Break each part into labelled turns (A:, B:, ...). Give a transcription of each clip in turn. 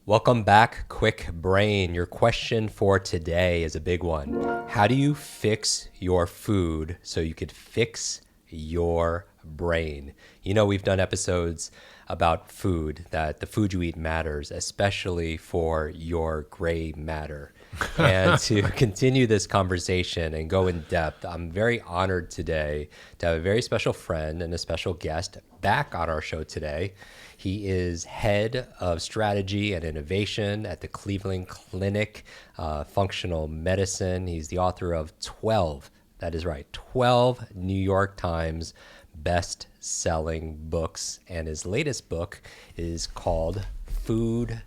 A: Welcome back, Kwik Brain. Your question for today is a big one. How do you fix your food so you could fix your brain? You know, we've done episodes about food, that the food you eat matters, especially for your gray matter. And to continue this conversation and go in depth, I'm very honored today to have a very special friend and a special guest back on our show today. He is head of strategy and innovation at the Cleveland Clinic, functional medicine. He's the author of 12, that is right, 12 New York Times best-selling books. And his latest book is called Food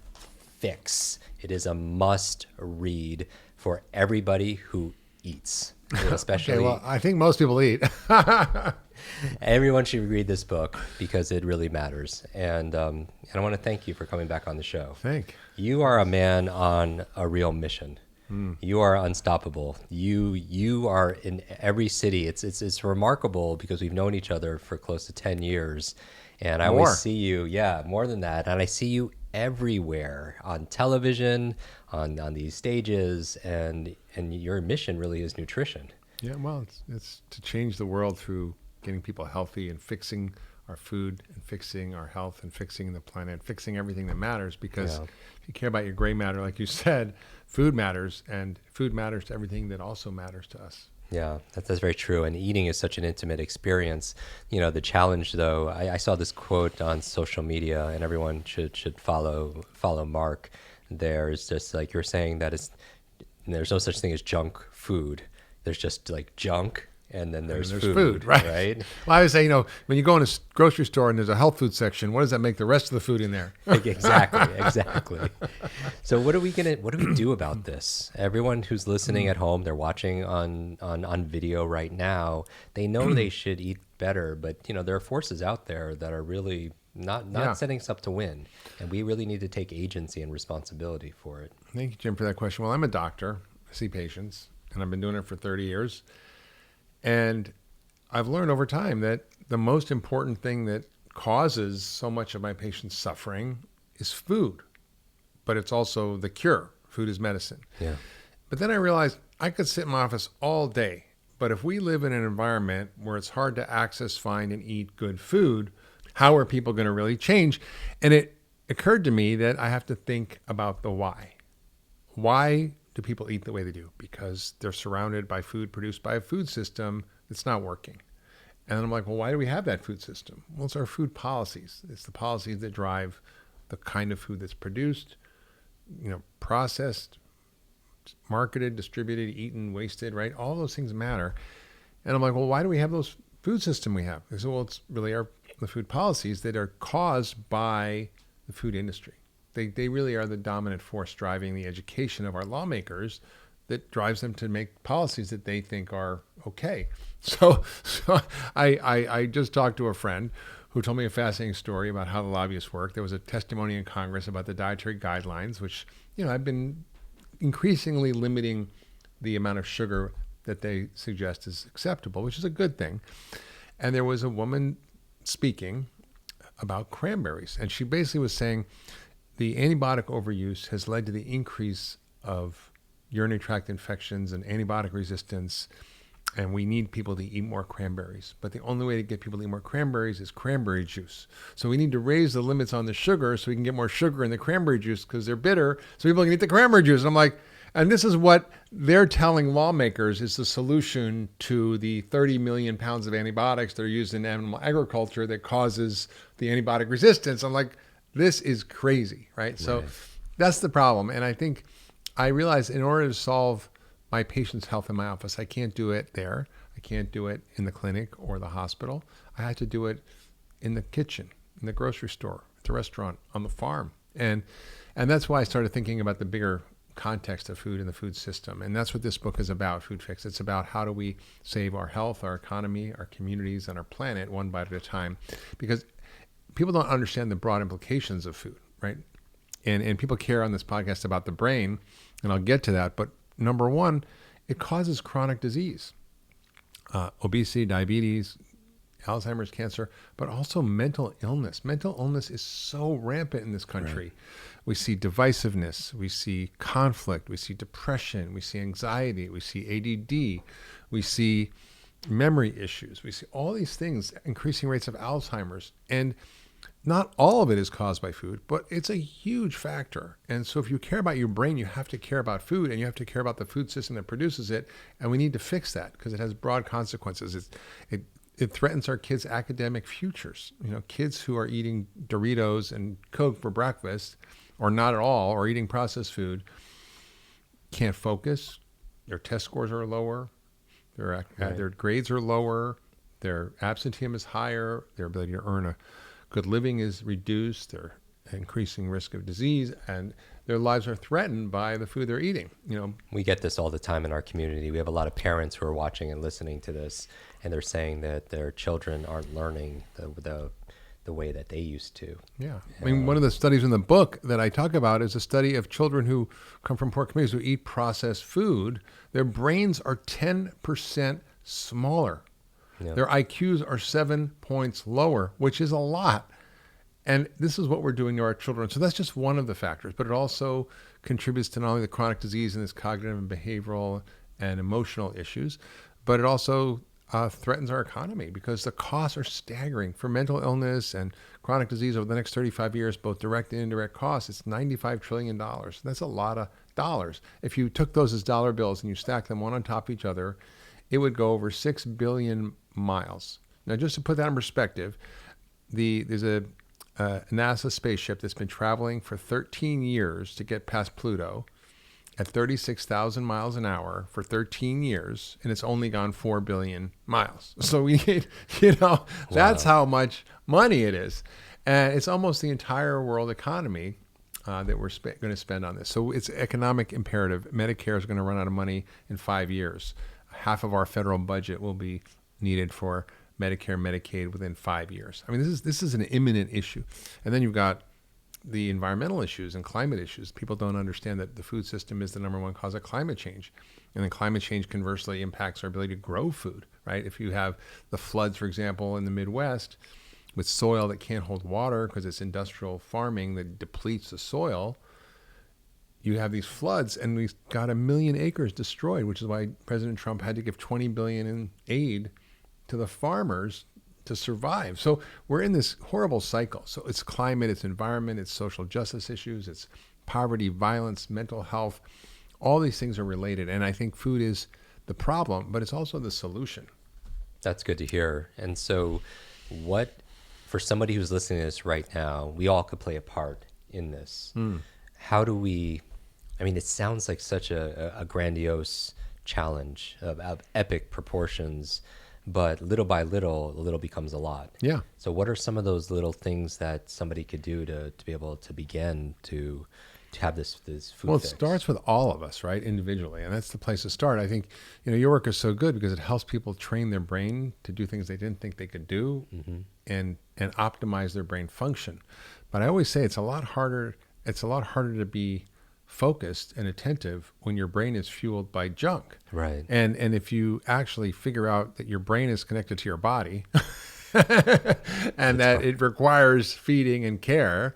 A: Fix. It is a must read for everybody who eats, especially.
B: Okay, well, I think most people eat.
A: Everyone should read this book because it really matters. And I want to thank you for coming back on the show. You are a man on a real mission. You are unstoppable. You are in every city. It's remarkable because we've known each other for close to 10 years. And I always see you, more than that. And I see you everywhere on television, on these stages, and your mission really is nutrition.
B: Yeah, well, it's to change the world through getting people healthy and fixing our food and fixing our health and fixing the planet, fixing everything that matters. Because if you care about your gray matter, like you said, food matters, and food matters to everything that also matters to us.
A: Yeah, that's very true. And eating is such an intimate experience. You know, the challenge, though, I saw this quote on social media, and everyone should follow Mark. There's just like you're saying that there's no such thing as junk food. There's just like junk, and then there's food, right?
B: Well, I would say, when you go in a grocery store and there's a health food section, what does that make the rest of the food in there?
A: Exactly. So what do we do about this? Everyone who's listening at home, they're watching on video right now. They know they should eat better, but there are forces out there that are really not setting us up to win, and we really need to take agency and responsibility for it.
B: Thank you, Jim, for that question. Well, I'm a doctor. I see patients, and I've been doing it for 30 years. And I've learned over time that the most important thing that causes so much of my patients' suffering is food, but it's also the cure. Food is medicine.
A: Yeah.
B: But then I realized I could sit in my office all day, but if we live in an environment where it's hard to access, find, and eat good food, how are people going to really change? And it occurred to me that I have to think about the why. Why do people eat the way they do? Because they're surrounded by food produced by a food system that's not working. And then I'm like, well, why do we have that food system? Well, it's our food policies. It's the policies that drive the kind of food that's produced, processed, marketed, distributed, eaten, wasted, right? All those things matter. And I'm like, well, why do we have those food system we have? They said, well, it's really the food policies that are caused by the food industry. They really are the dominant force driving the education of our lawmakers that drives them to make policies that they think are okay. So I just talked to a friend who told me a fascinating story about how the lobbyists work. There was a testimony in Congress about the dietary guidelines, which, I've been increasingly limiting the amount of sugar that they suggest is acceptable, which is a good thing. And there was a woman speaking about cranberries, and she basically was saying, the antibiotic overuse has led to the increase of urinary tract infections and antibiotic resistance, and we need people to eat more cranberries. But the only way to get people to eat more cranberries is cranberry juice. So we need to raise the limits on the sugar so we can get more sugar in the cranberry juice because they're bitter, so people can eat the cranberry juice. And I'm like, and this is what they're telling lawmakers is the solution to the 30 million pounds of antibiotics that are used in animal agriculture that causes the antibiotic resistance. I'm like, this is crazy, right? So that's the problem. And I think I realized in order to solve my patient's health in my office, I can't do it there. I can't do it in the clinic or the hospital. I had to do it in the kitchen, in the grocery store, at the restaurant, on the farm. And that's why I started thinking about the bigger context of food and the food system. And that's what this book is about, Food Fix. It's about how do we save our health, our economy, our communities, and our planet one bite at a time. Because people don't understand the broad implications of food, right? And people care on this podcast about the brain, and I'll get to that. But number one, it causes chronic disease, obesity, diabetes, Alzheimer's, cancer, but also mental illness. Mental illness is so rampant in this country. Right. We see divisiveness, we see conflict, we see depression, we see anxiety, we see ADD, we see memory issues, we see all these things, increasing rates of Alzheimer's. And not all of it is caused by food, but it's a huge factor. And so if you care about your brain, you have to care about food, and you have to care about the food system that produces it. And we need to fix that because it has broad consequences. It threatens our kids' academic futures. You know, kids who are eating Doritos and Coke for breakfast, or not at all, or eating processed food, can't focus. Their test scores are lower. Their grades are lower. Their absenteeism is higher. Their ability to earn a good living is reduced. They're increasing risk of disease, and their lives are threatened by the food they're eating. You know,
A: we get this all the time in our community. We have a lot of parents who are watching and listening to this, and they're saying that their children aren't learning the way that they used to.
B: Yeah. I mean, one of the studies in the book that I talk about is a study of children who come from poor communities who eat processed food. Their brains are 10% smaller. Yeah. Their IQs are 7 points lower, which is a lot. And this is what we're doing to our children. So that's just one of the factors, but it also contributes to not only the chronic disease and this cognitive and behavioral and emotional issues, but it also threatens our economy because the costs are staggering for mental illness and chronic disease over the next 35 years, both direct and indirect costs. It's $95 trillion. That's a lot of dollars. If you took those as dollar bills and you stack them one on top of each other, it would go over 6 billion miles. Now, just to put that in perspective, there's a NASA spaceship that's been traveling for 13 years to get past Pluto at 36,000 miles an hour for 13 years, and it's only gone 4 billion miles. So we need, that's how much money it is. And it's almost the entire world economy that we're going to spend on this. So it's economic imperative. Medicare is going to run out of money in 5 years. Half of our federal budget will be needed for Medicare, Medicaid within 5 years. I mean, this is an imminent issue. And then you've got the environmental issues and climate issues. People don't understand that the food system is the number one cause of climate change. And then climate change conversely impacts our ability to grow food, right? If you have the floods, for example, in the Midwest with soil that can't hold water because it's industrial farming that depletes the soil, you have these floods, and we've got 1 million acres destroyed, which is why President Trump had to give $20 billion in aid to the farmers to survive. So we're in this horrible cycle. So it's climate, it's environment, it's social justice issues, it's poverty, violence, mental health. All these things are related. And I think food is the problem, but it's also the solution.
A: That's good to hear. And so for somebody who's listening to this right now, we all could play a part in this. How do we, it sounds like such a grandiose challenge of epic proportions, but little by little, a little becomes a lot.
B: Yeah.
A: So what are some of those little things that somebody could do to be able to begin to have this food
B: Well,
A: fix?
B: it starts with all of us, right, individually, and that's the place to start. I think, your work is so good because it helps people train their brain to do things they didn't think they could do, and optimize their brain function. But I always say it's a lot harder to be focused and attentive when your brain is fueled by junk.
A: Right.
B: And if you actually figure out that your brain is connected to your body and that it requires feeding and care,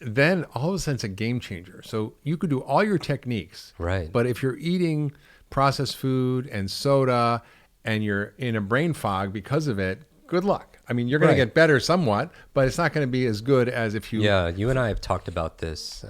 B: then all of a sudden it's a game changer. So you could do all your techniques.
A: Right.
B: But if you're eating processed food and soda and you're in a brain fog because of it, good luck. You're going to get better somewhat, but it's not going to be as good as if you...
A: Yeah, you and I have talked about this,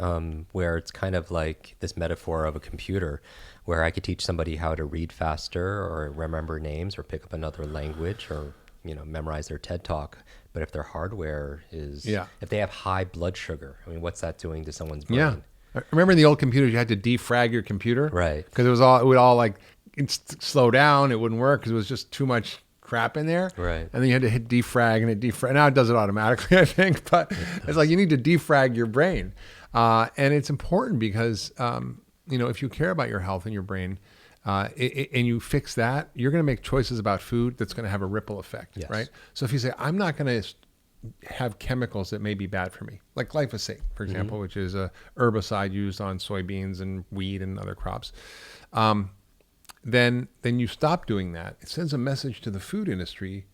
A: where it's kind of like this metaphor of a computer, where I could teach somebody how to read faster or remember names or pick up another language or, memorize their TED Talk. But if their hardware is...
B: Yeah. If
A: they have high blood sugar, what's that doing to someone's brain?
B: Yeah. Remember in the old computers, you had to defrag your computer?
A: Right.
B: Because it would all slow down. It wouldn't work because it was just too much crap in there.
A: Right.
B: And then you had to hit defrag and it defrag. Now it does it automatically, I think, but it's like you need to defrag your brain. And it's important because, if you care about your health and your brain and you fix that, you're going to make choices about food that's going to have a ripple effect, right? So if you say, I'm not going to have chemicals that may be bad for me, like glyphosate, for example, which is a herbicide used on soybeans and wheat and other crops, then you stop doing that. It sends a message to the food industry.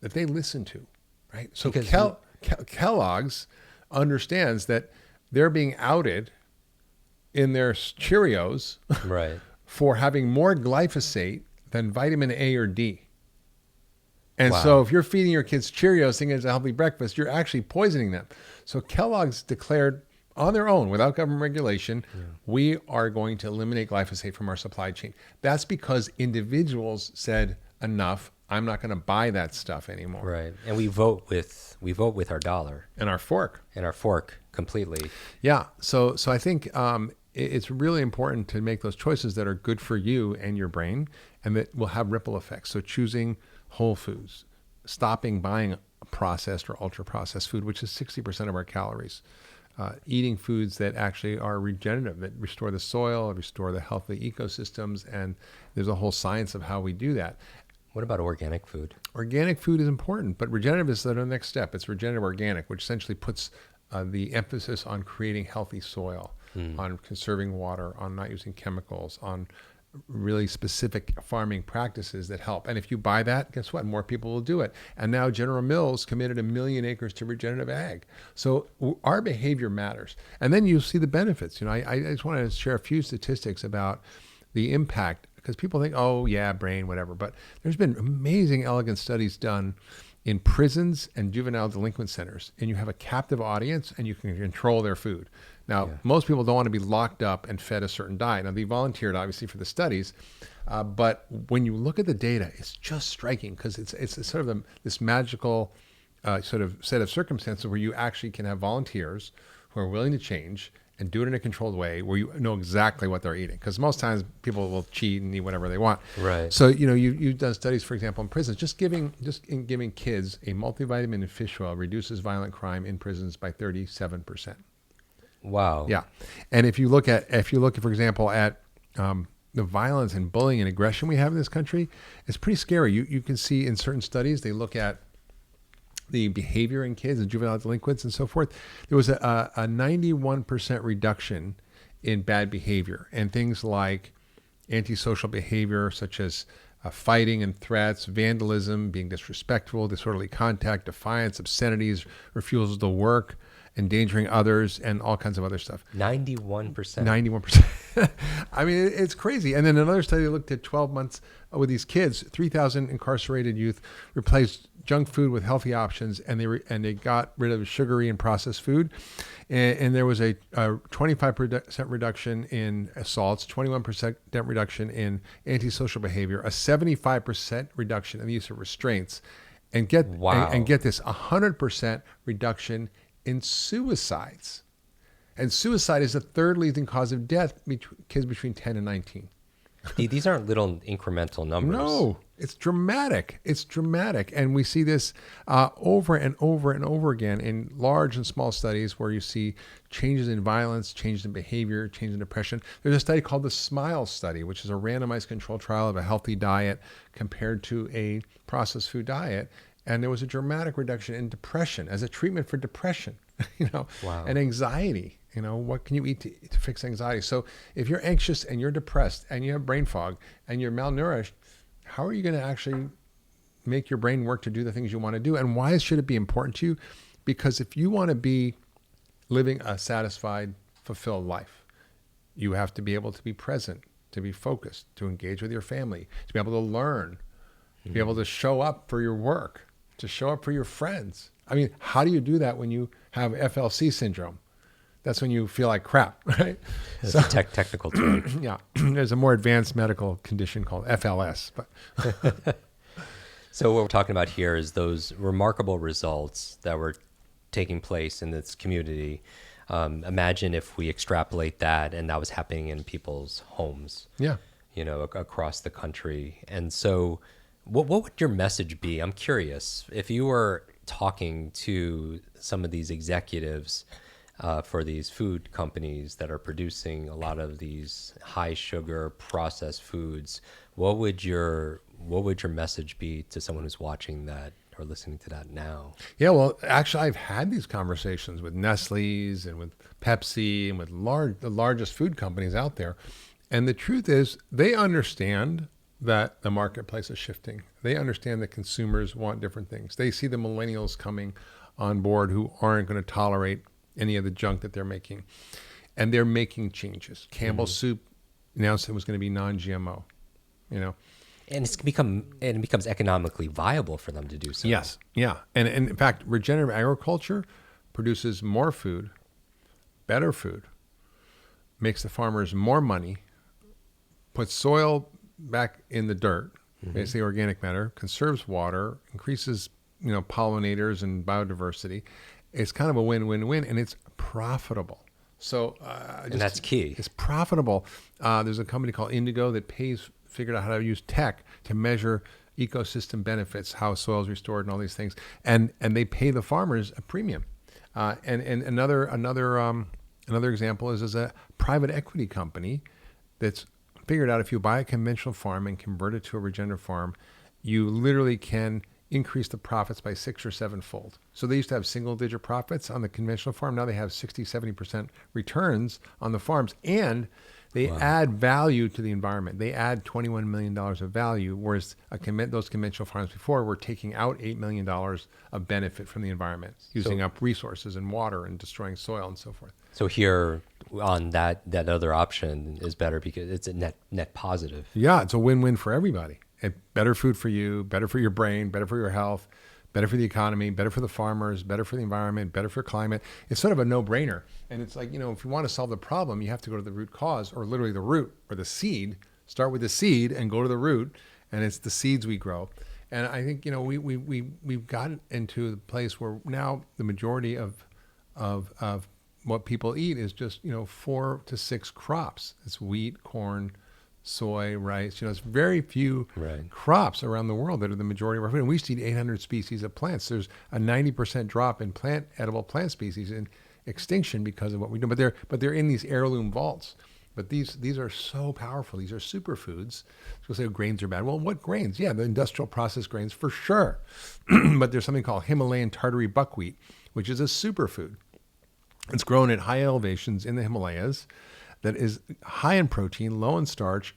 B: that they listen to, right? So
A: Because
B: Kellogg's understands that they're being outed in their Cheerios
A: right.
B: for having more glyphosate than vitamin A or D. And
A: Wow.
B: so if you're feeding your kids Cheerios thinking it's a healthy breakfast, you're actually poisoning them. So Kellogg's declared on their own, without government regulation, we are going to eliminate glyphosate from our supply chain. That's because individuals said, enough, I'm not going to buy that stuff anymore.
A: Right. And we vote with our dollar
B: And our fork.
A: and our fork completely.
B: Yeah. So I think it's really important to make those choices that are good for you and your brain and that will have ripple effects. So choosing whole foods, stopping buying processed or ultra processed food, which is 60% of our calories. Eating foods that actually are regenerative, that restore the soil, restore the healthy ecosystems. And there's a whole science of how we do that.
A: What about organic food?
B: Organic food is important, but regenerative is the next step. It's regenerative organic, which essentially puts the emphasis on creating healthy soil, on conserving water, on not using chemicals, on really specific farming practices that help. And if you buy that, guess what? More people will do it. And now General Mills committed 1 million acres to regenerative ag. So our behavior matters. And then you see the benefits. I just want to share a few statistics about the impact, because people think, oh yeah, brain, whatever. But there's been amazing, elegant studies done in prisons and juvenile delinquent centers, and you have a captive audience and you can control their food. Now, most people don't want to be locked up and fed a certain diet. Now, they volunteered, obviously, for the studies, but when you look at the data, it's just striking because it's sort of this magical sort of set of circumstances where you actually can have volunteers who are willing to change and do it in a controlled way where you know exactly what they're eating. Because most times people will cheat and eat whatever they want.
A: Right.
B: So, you've done studies, for example, in prisons, just giving kids a multivitamin and fish oil reduces violent crime in prisons by 37%.
A: Wow.
B: Yeah. And if you look, for example, at the violence and bullying and aggression we have in this country, it's pretty scary. You can see in certain studies, they look at the behavior in kids and juvenile delinquents and so forth. There was a 91% reduction in bad behavior and things like antisocial behavior, such as fighting and threats, vandalism, being disrespectful, disorderly contact, defiance, obscenities, refusals to work, endangering others, and all kinds of other stuff.
A: 91%.
B: 91%. I mean, it's crazy. And then another study looked at 12 months with these kids. 3,000 incarcerated youth replaced junk food with healthy options, and they got rid of sugary and processed food. And there was a 25% reduction in assaults, 21% reduction in antisocial behavior, a 75% reduction in the use of restraints, and get this, 100% reduction in suicides. And suicide is the third leading cause of death between kids between 10 and 19.
A: These aren't little incremental numbers.
B: No, it's dramatic. It's dramatic. And we see this over and over and over again in large and small studies where you see changes in violence, changes in behavior, changes in depression. There's a study called the SMILE study, which is a randomized controlled trial of a healthy diet compared to a processed food diet. And there was a dramatic reduction in depression as a treatment for depression,
A: Wow.
B: and anxiety. What can you eat to fix anxiety? So if you're anxious and you're depressed and you have brain fog and you're malnourished, how are you going to actually make your brain work to do the things you want to do? And why should it be important to you? Because if you want to be living a satisfied, fulfilled life, you have to be able to be present, to be focused, to engage with your family, to be able to learn, to be able to show up for your work, to show up for your friends. I mean, how do you do that when you have FLC syndrome? That's when you feel like crap, right?
A: It's a technical term.
B: Yeah. There's a more advanced medical condition called FLS. But
A: So what we're talking about here is those remarkable results that were taking place in this community. Imagine if we extrapolate that and that was happening in people's homes,
B: yeah.
A: Across the country. And so what would your message be? I'm curious. If you were talking to some of these executives for these food companies that are producing a lot of these high sugar processed foods, what would your message be to someone who's watching that or listening to that now?
B: Yeah, well, actually, I've had these conversations with Nestle's and with Pepsi and with the largest food companies out there. And the truth is they understand that the marketplace is shifting. They understand that consumers want different things. They see the millennials coming on board who aren't going to tolerate any of the junk that they're making. And they're making changes. Campbell's soup announced it was going to be non-GMO, you know.
A: And it becomes economically viable for them to do so.
B: Yes, yeah. And in fact, regenerative agriculture produces more food, better food, makes the farmers more money, puts soil back in the dirt, basically organic matter, conserves water, increases, pollinators and biodiversity. It's kind of a win-win-win, and it's profitable. So,
A: and that's key.
B: It's profitable. There's a company called Indigo that figured out how to use tech to measure ecosystem benefits, how soil is restored, and all these things, and they pay the farmers a premium. And another example is a private equity company that's figured out if you buy a conventional farm and convert it to a regenerative farm, you literally can increase the profits by 6 or 7-fold. So they used to have single-digit profits on the conventional farm. Now they have 60, 70% returns on the farms, and they add value to the environment. They add $21 million of value, whereas those conventional farms before were taking out $8 million of benefit from the environment, using up resources and water and destroying soil and so forth.
A: So here on that other option is better because it's a net positive.
B: Yeah, it's a win-win for everybody. And better food for you, better for your brain, better for your health, better for the economy, better for the farmers, better for the environment, better for climate. It's sort of a no-brainer. And it's like, if you want to solve the problem, you have to go to the root cause, or literally the root or the seed. Start with the seed and go to the root, and it's the seeds we grow. And I think, we've gotten into the place where now the majority of what people eat is just, 4 to 6 crops. It's wheat, corn, soy, rice. It's very few crops around the world that are the majority of our food. And we used to eat 800 species of plants. There's a 90% drop in edible plant species in extinction because of what we do. But they're in these heirloom vaults. But these are so powerful. These are superfoods. So say grains are bad. Well, what grains? Yeah, the industrial processed grains for sure. But there's something called Himalayan tartary buckwheat, which is a superfood. It's grown at high elevations in the Himalayas, that is high in protein, low in starch,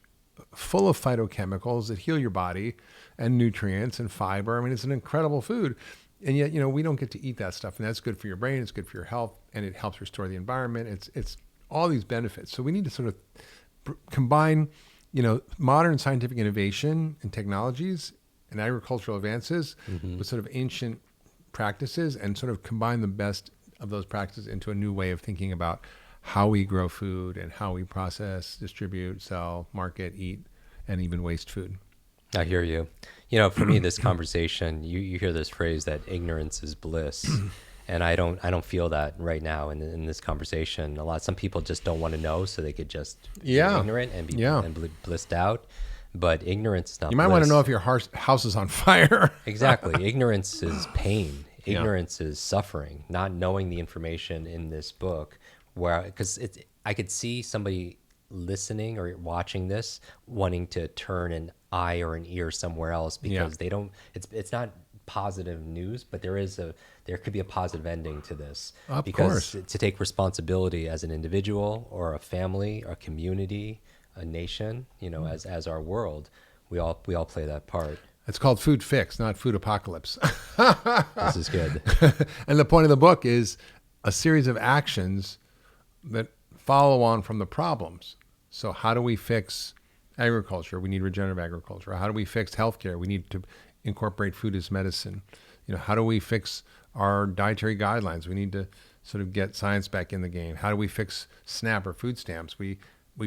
B: full of phytochemicals that heal your body, and nutrients and fiber. I mean, it's an incredible food. And yet, we don't get to eat that stuff. And that's good for your brain. It's good for your health. And it helps restore the environment. It's all these benefits. So we need to sort of combine, modern scientific innovation and technologies and agricultural advances with sort of ancient practices, and sort of combine the best of those practices into a new way of thinking about how we grow food and how we process, distribute, sell, market, eat, and even waste food.
A: I hear you. For me, this conversation, you hear this phrase that ignorance is bliss. And I don't feel that right now in this conversation. Some people just don't want to know, so they could just be ignorant and be blissed out. But ignorance is not bliss.
B: You might want to know if your house is on fire.
A: Exactly. Ignorance is pain. Ignorance is suffering. Not knowing the information in this book, because I could see somebody listening or watching this wanting to turn an eye or an ear somewhere else because they don't. It's not positive news, but there could be a positive ending to this.
B: Of
A: because
B: course.
A: To take responsibility as an individual or a family, a community, a nation, as our world, we all play that part.
B: It's called Food Fix, not Food Apocalypse.
A: This is good.
B: And the point of the book is a series of actions that follow on from the problems. So how do we fix agriculture? We need regenerative agriculture. How do we fix healthcare? We need to incorporate food as medicine. How do we fix our dietary guidelines? We need to sort of get science back in the game. How do we fix SNAP or food stamps? We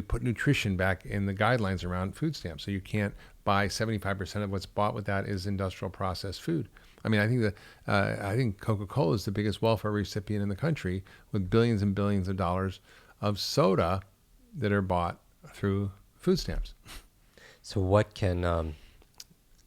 B: put nutrition back in the guidelines around food stamps. So you can't buy 75% of what's bought with that is industrial processed food. I mean, I think Coca-Cola is the biggest welfare recipient in the country, with billions and billions of dollars of soda that are bought through food stamps.
A: So what can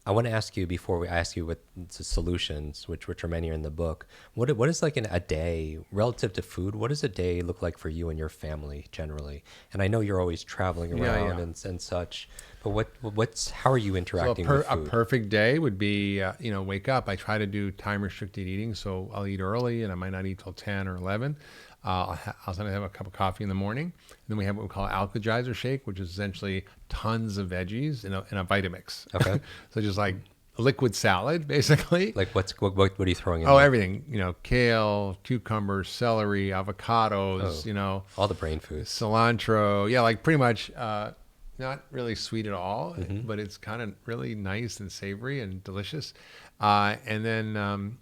A: I want to ask you, before I ask you what the solutions, which are many in the book, what is like a day relative to food? What does a day look like for you and your family generally? And I know you're always traveling around and such, but how are you interacting with food?
B: A perfect day would be, wake up. I try to do time restricted eating, so I'll eat early and I might not eat till 10 or 11. I'll sometimes have a cup of coffee in the morning. And then we have what we call Alkagizer shake, which is essentially tons of veggies in a Vitamix.
A: Okay.
B: So just like liquid salad, basically.
A: Like what are you throwing in
B: Oh,
A: there?
B: everything. Kale, cucumbers, celery, avocados.
A: All the brain foods.
B: Cilantro. Yeah, like pretty much. Not really sweet at all, but it's kind of really nice and savory and delicious. And then,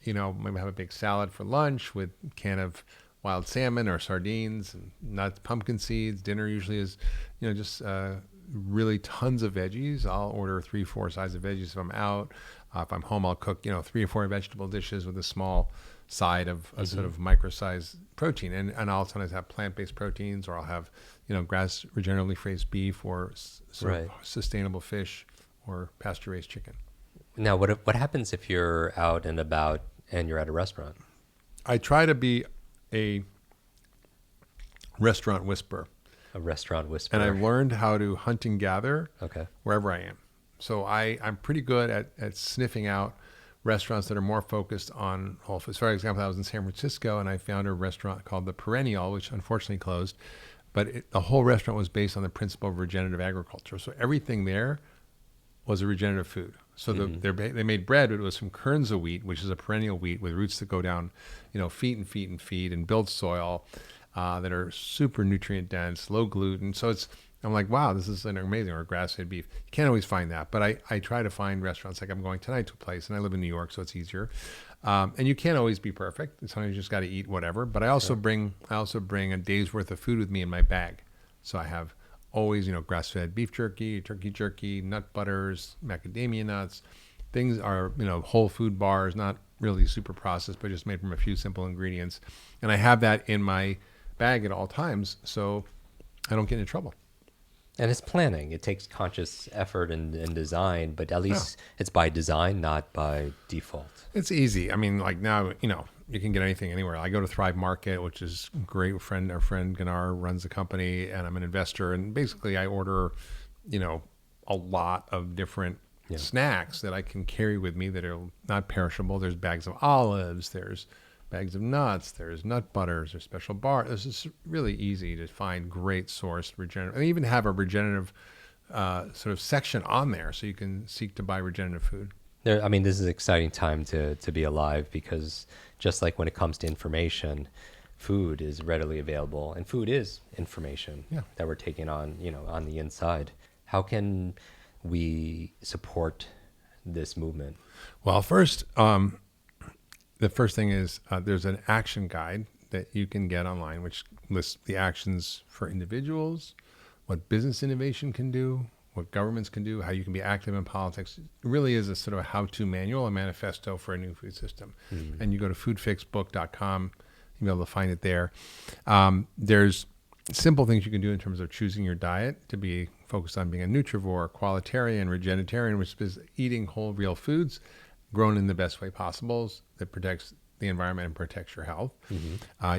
B: maybe have a big salad for lunch with a can of wild salmon or sardines and nuts, pumpkin seeds. Dinner usually is, just really tons of veggies. I'll order 3-4 sides of veggies if I'm out. If I'm home, I'll cook, 3 or 4 vegetable dishes with a small side of a sort of micro-sized protein. And I'll sometimes have plant-based proteins, or I'll have, grass regeneratively raised beef, or sort of sustainable fish, or pasture-raised chicken.
A: Now, what happens if you're out and about and you're at a restaurant?
B: I try to be a restaurant whisperer.
A: A restaurant whisperer.
B: And I've learned how to hunt and gather wherever I am. So I'm pretty good at sniffing out restaurants that are more focused on whole foods. For example, I was in San Francisco and I found a restaurant called The Perennial, which unfortunately closed. But the whole restaurant was based on the principle of regenerative agriculture. So everything there was a regenerative food. So they made bread, but it was from kernza wheat, which is a perennial wheat with roots that go down, feet and feet and feet, and build soil that are super nutrient dense, low gluten. So I'm like, wow, this is amazing. Or grass-fed beef. You can't always find that, but I try to find restaurants. Like I'm going tonight to a place, and I live in New York, so it's easier. And you can't always be perfect. Sometimes you just got to eat whatever. But I also bring a day's worth of food with me in my bag. So I have always, grass-fed beef jerky, turkey jerky, nut butters, macadamia nuts. Things are, whole food bars, not really super processed, but just made from a few simple ingredients. And I have that in my bag at all times, so I don't get into trouble.
A: And it's planning. It takes conscious effort and design, but at least it's by design, not by default.
B: It's easy. I mean, like now, you can get anything anywhere. I go to Thrive Market, which is great. Our friend Ganar runs the company, and I'm an investor. And basically, I order, a lot of different snacks that I can carry with me that are not perishable. There's bags of olives. There's bags of nuts. There's nut butters. There's special bars. This is really easy to find great sourced regenerative. And even have a regenerative sort of section on there, so you can seek to buy regenerative food.
A: This is an exciting time to be alive, because just like when it comes to information, food is readily available, and food is information that we're taking on, on the inside. How can we support this movement?
B: Well, first, the first thing is there's an action guide that you can get online, which lists the actions for individuals, what business innovation can do, what governments can do, how you can be active in politics. It really is a sort of a how-to manual, a manifesto for a new food system. And you go to foodfixbook.com, you'll be able to find it there. There's simple things you can do in terms of choosing your diet to be focused on being a nutrivore, qualitarian, regenitarian, which is eating whole, real foods grown in the best way possible that protects the environment and protects your health.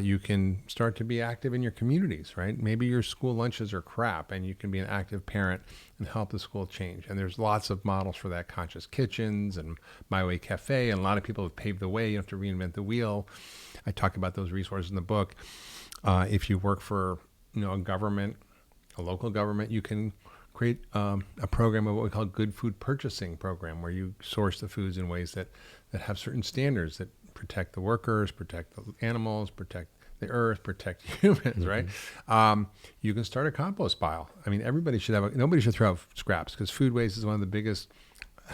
B: You can start to be active in your communities, right? Maybe your school lunches are crap, and you can be an active parent and help the school change. And there's lots of models for that: Conscious Kitchens and My Way Cafe. And a lot of people have paved the way. You don't have to reinvent the wheel. I talk about those resources in the book. If you work for a government, a local government, you can create a program of what we call good food purchasing program, where you source the foods in ways that have certain standards that protect the workers, protect the animals, protect the earth, protect humans, right? You can start a compost pile. Everybody should nobody should throw out scraps, because food waste is one of the biggest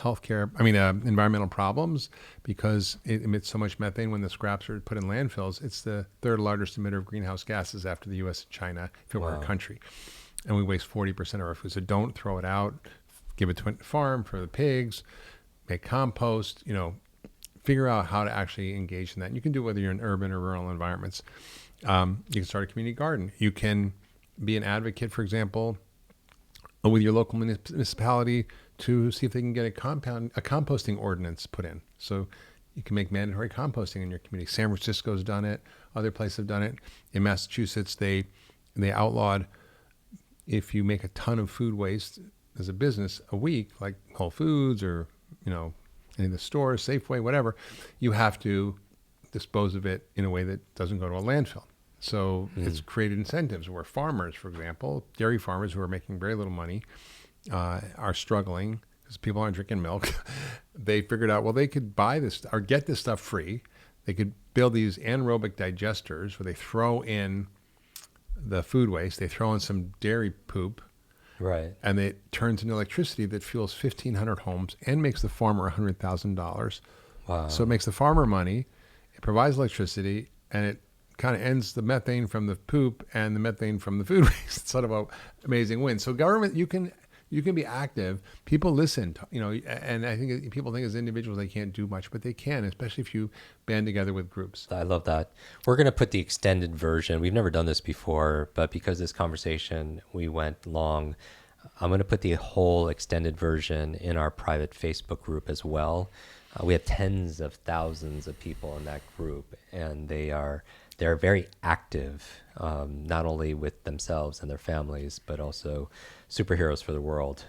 B: environmental problems, because it emits so much methane when the scraps are put in landfills. It's the third largest emitter of greenhouse gases after the U.S. and China, if it were a country. And we waste 40% of our food. So don't throw it out. Give it to a farm for the pigs. Make compost. Figure out how to actually engage in that. And you can do it whether you're in urban or rural environments. You can start a community garden. You can be an advocate, for example, with your local municipality to see if they can get a composting ordinance put in. So you can make mandatory composting in your community. San Francisco's done it. Other places have done it. In Massachusetts, they outlawed, if you make a ton of food waste as a business a week, like Whole Foods or, in the stores, Safeway, whatever, you have to dispose of it in a way that doesn't go to a landfill. So it's created incentives where farmers, for example, dairy farmers who are making very little money, are struggling because people aren't drinking milk. They figured out, well, they could buy this or get this stuff free. They could build these anaerobic digesters where they throw in the food waste, they throw in some dairy poop,
A: Right.
B: and it turns into electricity that fuels 1,500 homes and makes the farmer $100,000.
A: Wow.
B: So it makes the farmer money, it provides electricity, and it kind of ends the methane from the poop and the methane from the food waste. It's sort of an amazing win. So government, you can be active. People listen, and I think people think as individuals they can't do much, but they can, especially if you band together with groups.
A: I love that. We're going to put the extended version. We've never done this before, but because this conversation, we went long, I'm going to put the whole extended version in our private Facebook group as well. We have tens of thousands of people in that group, and they're very active, not only with themselves and their families, but also superheroes for the world.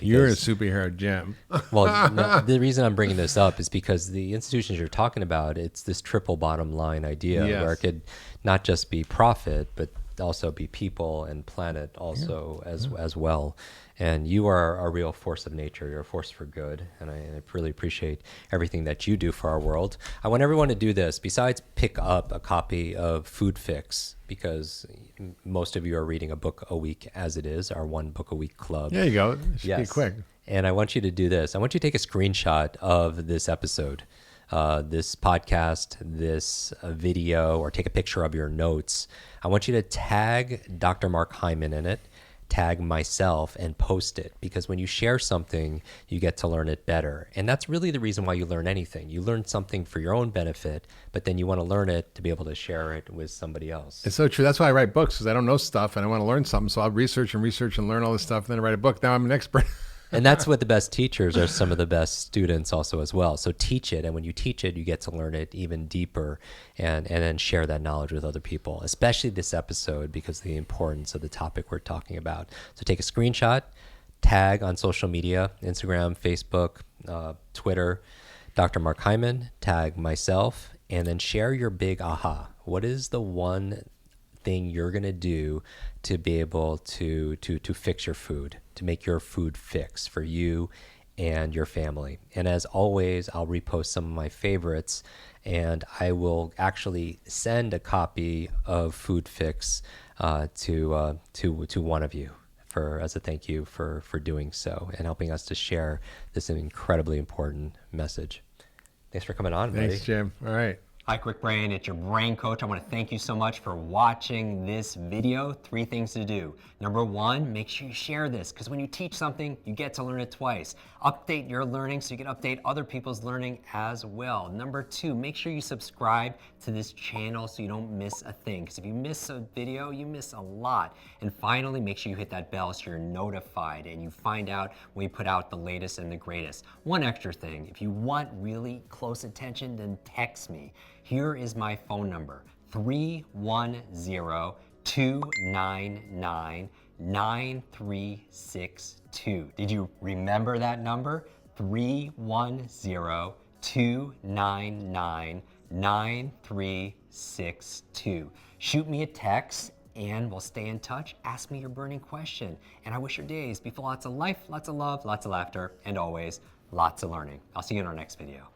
B: You're a superhero, Jim.
A: Well, no, the reason I'm bringing this up is because the institutions you're talking about, it's this triple bottom line idea where it could not just be profit, but also be people and planet also as well. And you are a real force of nature. You're a force for good. And I really appreciate everything that you do for our world. I want everyone to do this. Besides pick up a copy of Food Fix, because most of you are reading a book a week as it is, our one book a week club.
B: There you go. It should be quick.
A: And I want you to do this. I want you to take a screenshot of this episode, this podcast, this video, or take a picture of your notes. I want you to tag Dr. Mark Hyman in it, tag myself, and post it, because when you share something, you get to learn it better. And that's really the reason why you learn anything. You learn something for your own benefit, but then you want to learn it to be able to share it with somebody else.
B: It's so true. That's why I write books, because I don't know stuff and I want to learn something. So I'll research and learn all this stuff, and then I write a book. Now I'm an expert.
A: And that's what the best teachers are, some of the best students also as well. So teach it. And when you teach it, you get to learn it even deeper and then share that knowledge with other people, especially this episode because of the importance of the topic we're talking about. So take a screenshot, tag on social media, Instagram, Facebook, Twitter, Dr. Mark Hyman, tag myself, and then share your big aha. What is the one thing you're going to do to be able to fix your food, to make your food fix for you and your family? And as always, I'll repost some of my favorites, and I will actually send a copy of Food Fix to one of you as a thank you for doing so and helping us to share this incredibly important message. Thanks for coming on, buddy.
B: Thanks, Jim. All right.
C: Hi, Kwik Brain. It's your brain coach. I want to thank you so much for watching this video. 3 things to do. Number 1, make sure you share this, because when you teach something, you get to learn it twice. Update your learning so you can update other people's learning as well. Number 2, make sure you subscribe to this channel so you don't miss a thing, because if you miss a video, you miss a lot. And finally, make sure you hit that bell so you're notified and you find out when we put out the latest and the greatest. One extra thing, if you want really close attention, then text me. Here is my phone number, 310-299-9362. Did you remember that number? 310-299-9362. Shoot me a text and we'll stay in touch. Ask me your burning question. And I wish your days be full of lots of life, lots of love, lots of laughter, and always lots of learning. I'll see you in our next video.